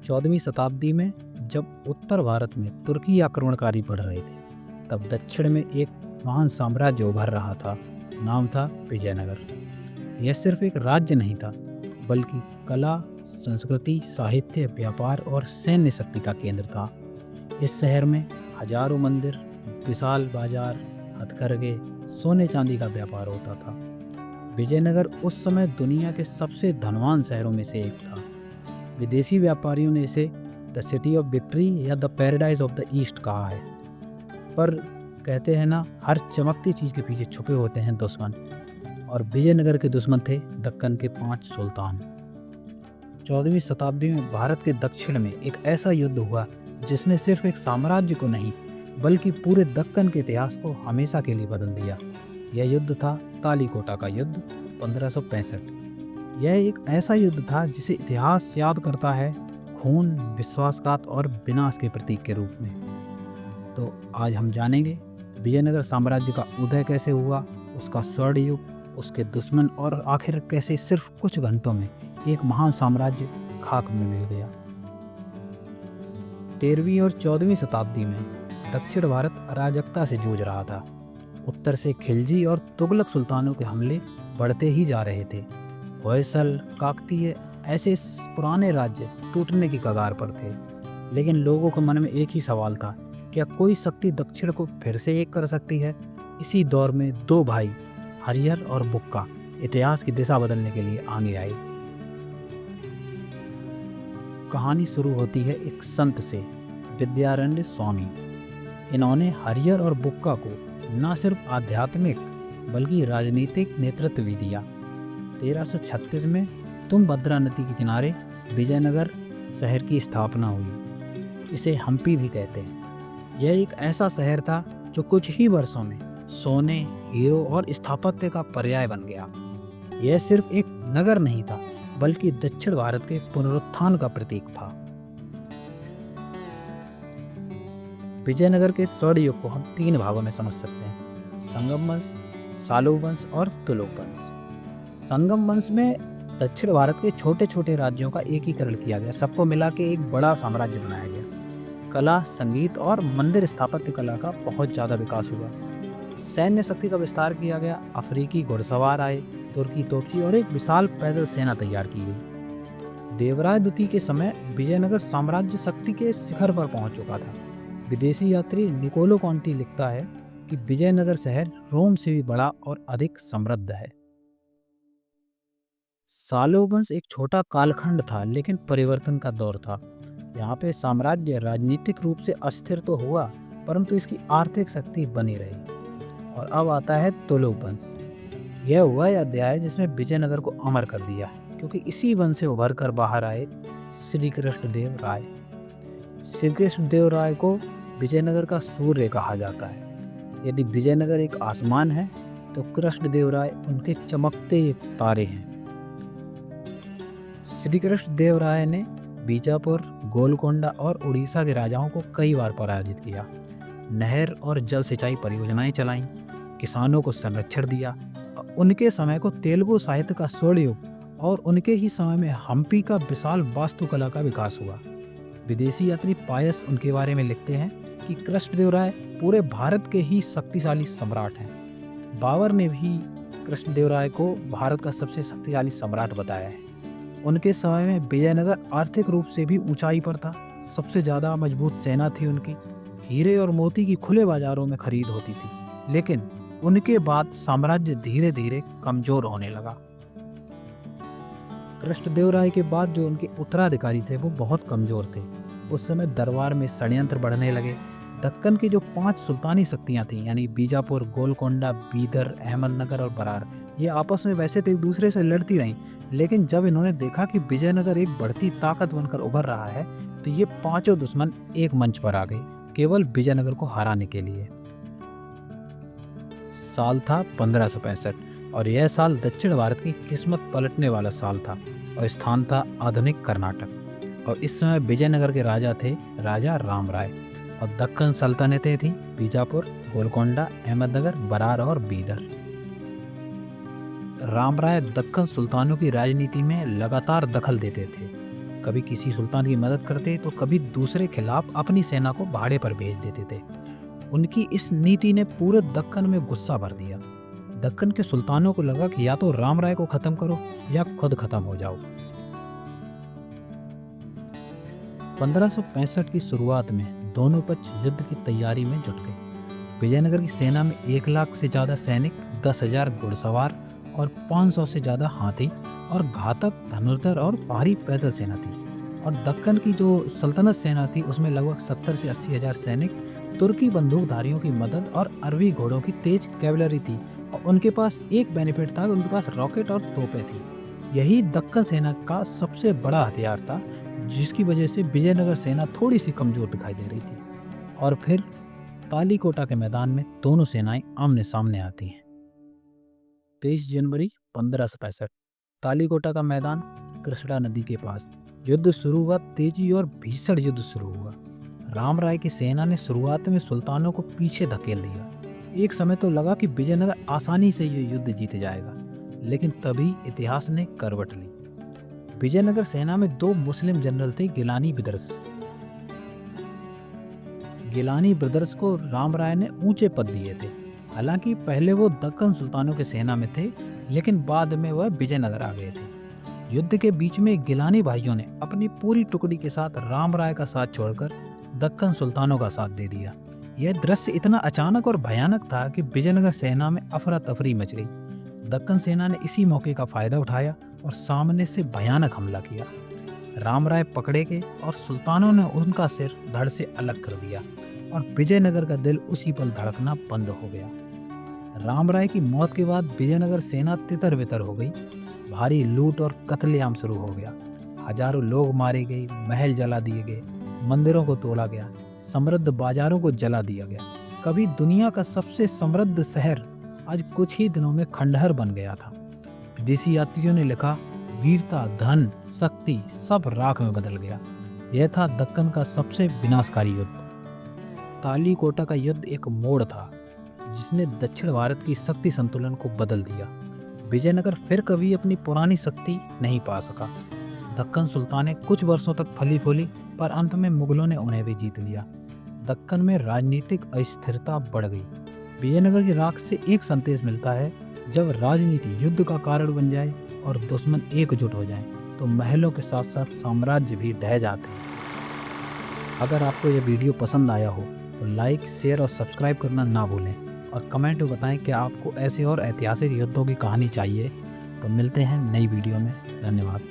14वीं शताब्दी में जब उत्तर भारत में तुर्की आक्रमणकारी बढ़ रहे थे, तब दक्षिण में एक महान साम्राज्य उभर रहा था। नाम था विजयनगर। यह सिर्फ एक राज्य नहीं था, बल्कि कला, संस्कृति, साहित्य, व्यापार और सैन्य शक्ति का केंद्र था। इस शहर में हजारों मंदिर, विशाल बाजार, हथकरघे, सोने चांदी का व्यापार होता था। विजयनगर उस समय दुनिया के सबसे धनवान शहरों में से एक था। विदेशी व्यापारियों ने इसे द सिटी ऑफ विक्ट्री या the paradise of the east कहा है। पर कहते हैं ना, हर चमकती चीज़ के पीछे छुपे होते हैं दुश्मन, और विजयनगर के दुश्मन थे दक्कन के 5 सुल्तान। 14वीं शताब्दी में भारत के दक्षिण में एक ऐसा युद्ध हुआ जिसने सिर्फ एक साम्राज्य को नहीं, बल्कि पूरे दक्कन के इतिहास को हमेशा के लिए बदल दिया। यह युद्ध था तालीकोटा का युद्ध 1565। यह एक ऐसा युद्ध था जिसे इतिहास याद करता है खून, विश्वासघात और विनाश के प्रतीक के रूप में। तो आज हम जानेंगे विजयनगर साम्राज्य का उदय कैसे हुआ, उसका स्वर्ण युग, उसके दुश्मन, और आखिर कैसे सिर्फ कुछ घंटों में एक महान साम्राज्य खाक में मिल गया। 13वीं और 14वीं शताब्दी में दक्षिण भारत अराजकता से जूझ रहा था। उत्तर से खिलजी और तुगलक सुल्तानों के हमले बढ़ते ही जा रहे थे। होयसल, काकतीय, ऐसे पुराने राज्य टूटने की कगार पर थे। लेकिन लोगों के मन में एक ही सवाल था, क्या कोई शक्ति दक्षिण को फिर से एक कर सकती है? इसी दौर में 2 भाई हरिहर और बुक्का इतिहास की दिशा बदलने के लिए आगे आए। कहानी शुरू होती है एक संत से, विद्यारण्य स्वामी। इन्होंने हरिहर और बुक्का को न सिर्फ आध्यात्मिक बल्कि राजनीतिक नेतृत्व भी दिया। 1336 में तुंगभद्रा नदी के किनारे विजयनगर शहर की स्थापना हुई। इसे हम्पी भी कहते हैं। यह एक ऐसा शहर था जो कुछ ही वर्षों में सोने, हीरो और स्थापत्य का पर्याय बन गया। यह सिर्फ एक नगर नहीं था, बल्कि दक्षिण भारत के पुनरुत्थान का प्रतीक था। विजयनगर के स्वर्ण युग को हम 3 भागों में समझ सकते हैं: संगम वंश, सालोक वंश और तुलुक वंश। संगम वंश में दक्षिण भारत के छोटे छोटे राज्यों का एकीकरण किया गया, सबको मिला के एक बड़ा साम्राज्य बनाया गया। कला, संगीत और मंदिर स्थापत्य कला का बहुत ज़्यादा विकास हुआ। सैन्य शक्ति का विस्तार किया गया। अफ्रीकी घुड़सवार आए, तुर्की तोपची और एक विशाल पैदल सेना तैयार की गई। देवराय द्वितीय के समय विजयनगर साम्राज्य शक्ति के शिखर पर पहुंच चुका था। विदेशी यात्री निकोलो कॉन्टी लिखता है कि विजयनगर शहर रोम से भी बड़ा और अधिक समृद्ध है। सालोक वंश एक छोटा कालखंड था, लेकिन परिवर्तन का दौर था। यहाँ पे साम्राज्य राजनीतिक रूप से अस्थिर तो हुआ, परंतु इसकी आर्थिक शक्ति बनी रही। और अब आता है तुलुक वंश। यह वह अध्याय जिसमें विजयनगर को अमर कर दिया, क्योंकि इसी वंश से उभर कर बाहर आए श्री कृष्णदेव राय। श्री कृष्णदेव राय को विजयनगर का सूर्य कहा जाता है। यदि विजयनगर एक आसमान है, तो कृष्णदेव राय उनके चमकते तारे हैं। श्री कृष्णदेव राय ने बीजापुर, गोलकोंडा और उड़ीसा के राजाओं को कई बार पराजित किया। नहर और जल सिंचाई परियोजनाएं चलाईं, किसानों को संरक्षण दिया। उनके समय को तेलुगु साहित्य का स्वर्ण युग और उनके ही समय में हम्पी का विशाल वास्तुकला का विकास हुआ। विदेशी यात्री पायस उनके बारे में लिखते हैं कि कृष्णदेव राय पूरे भारत के ही शक्तिशाली सम्राट हैं। बाबर ने भी कृष्णदेव राय को भारत का सबसे शक्तिशाली सम्राट बताया है। उनके समय में विजयनगर आर्थिक रूप से भी ऊंचाई पर था। सबसे ज़्यादा मजबूत सेना थी उनकी। हीरे और मोती की खुले बाजारों में खरीद होती थी। लेकिन उनके बाद साम्राज्य धीरे धीरे कमजोर होने लगा। कृष्णदेव राय के बाद जो उनके उत्तराधिकारी थे वो बहुत कमजोर थे। उस समय दरबार में षड्यंत्र बढ़ने लगे। दक्कन की जो 5 सुल्तानी शक्तियां थीं, यानी बीजापुर, गोलकोंडा, बीदर, अहमदनगर और बरार, ये आपस में वैसे तो एक दूसरे से लड़ती रहीं, लेकिन जब इन्होंने देखा कि विजयनगर एक बढ़ती ताकत बनकर उभर रहा है, तो ये 5 दुश्मन एक मंच पर आ गए, केवल विजयनगर को हराने के लिए। साल था 1565 और यह साल दक्षिण भारत की किस्मत पलटने वाला साल था और स्थान था आधुनिक कर्नाटक। और इस समय विजयनगर के राजा थे राजा राम राय, और दक्कन सल्तनतें थी बीजापुर, गोलकोंडा, अहमदनगर, बरार और बीदर। राम राय दक्कन सुल्तानों की राजनीति में लगातार दखल देते थे। कभी किसी सुल्तान की मदद करते तो कभी दूसरे खिलाफ अपनी सेना को भाड़े पर भेज देते थे। उनकी इस नीति ने पूरे दक्कन में गुस्सा भर दिया। दक्कन के सुल्तानों को लगा कि या तो राम राय को खत्म करो या खुद खत्म हो जाओ। 1565 की शुरुआत में दोनों पक्ष युद्ध की तैयारी में जुट गए। विजयनगर की सेना में 1 लाख से ज़्यादा सैनिक, 10,000 घुड़सवार और 500 से ज़्यादा हाथी और घातक धनुर्धर और भारी पैदल सेना थी। और दक्कन की जो सल्तनत सेना थी उसमें लगभग 70 से 80 हज़ार सैनिक, तुर्की बंदूकधारियों की मदद और अरबी घोड़ों की तेज कैवलरी थी। और उनके पास एक बेनिफिट था कि उनके पास रॉकेट और तोपें थी। यही दक्कन सेना का सबसे बड़ा हथियार था, जिसकी वजह से विजयनगर सेना थोड़ी सी कमजोर दिखाई दे रही थी। और फिर तालीकोटा के मैदान में दोनों सेनाएं आमने सामने आती हैं। 23 जनवरी 1565 तालीकोटा का मैदान, कृष्णा नदी के पास। युद्ध शुरू हुआ, तेजी और भीषण युद्ध शुरू हुआ। राम राय की सेना ने शुरुआत में सुल्तानों को पीछे धकेल दिया। एक समय तो लगा कि विजयनगर आसानी से ये युद्ध जीत जाएगा, लेकिन तभी इतिहास ने करवट ली। विजयनगर सेना में 2 मुस्लिम जनरल थे, गिलानी ब्रदर्स को राम राय ने ऊंचे पद दिए थे। हालांकि पहले वो दक्कन सुल्तानों के सेना में थे, लेकिन बाद में वह विजयनगर आ गए थे। युद्ध के बीच में गिलानी भाइयों ने अपनी पूरी टुकड़ी के साथ राम राय का साथ छोड़कर दक्कन सुल्तानों का साथ दे दिया। यह दृश्य इतना अचानक और भयानक था कि विजयनगर सेना में अफरा तफरी मच गई। दक्कन सेना ने इसी मौके का फायदा उठाया और सामने से भयानक हमला किया। राम राय पकड़े गए और सुल्तानों ने उनका सिर धड़ से अलग कर दिया और विजयनगर का दिल उसी पल धड़कना बंद हो गया। राम राय की मौत के बाद विजयनगर सेना तितर बितर हो गई। भारी लूट और कत्लेआम शुरू हो गया। हजारों लोग मारे गए, महल जला दिए गए, मंदिरों को तोड़ा गया, समृद्ध बाजारों को जला दिया गया। कभी दुनिया का सबसे समृद्ध शहर आज कुछ ही दिनों में खंडहर बन गया था। विदेशी यात्रियों ने लिखा, वीरता, धन, शक्ति सब राख में बदल गया। यह था दक्कन का सबसे विनाशकारी युद्ध। तालीकोटा का युद्ध एक मोड़ था जिसने दक्षिण भारत की शक्ति संतुलन को बदल दिया। विजयनगर फिर कभी अपनी पुरानी शक्ति नहीं पा सका। दक्कन सुल्तानें कुछ वर्षों तक फली फूली, पर अंत में मुगलों ने उन्हें भी जीत लिया। दक्कन में राजनीतिक अस्थिरता बढ़ गई। विजयनगर की राख से एक संदेश मिलता है, जब राजनीति युद्ध का कारण बन जाए और दुश्मन एकजुट हो जाए तो महलों के साथ साथ साम्राज्य भी ढह जाते हैं। अगर आपको यह वीडियो पसंद आया हो तो लाइक, शेयर और सब्सक्राइब करना ना भूलें और कमेंट में बताएं कि आपको ऐसे और ऐतिहासिक युद्धों की कहानी चाहिए। तो मिलते हैं नई वीडियो में। धन्यवाद।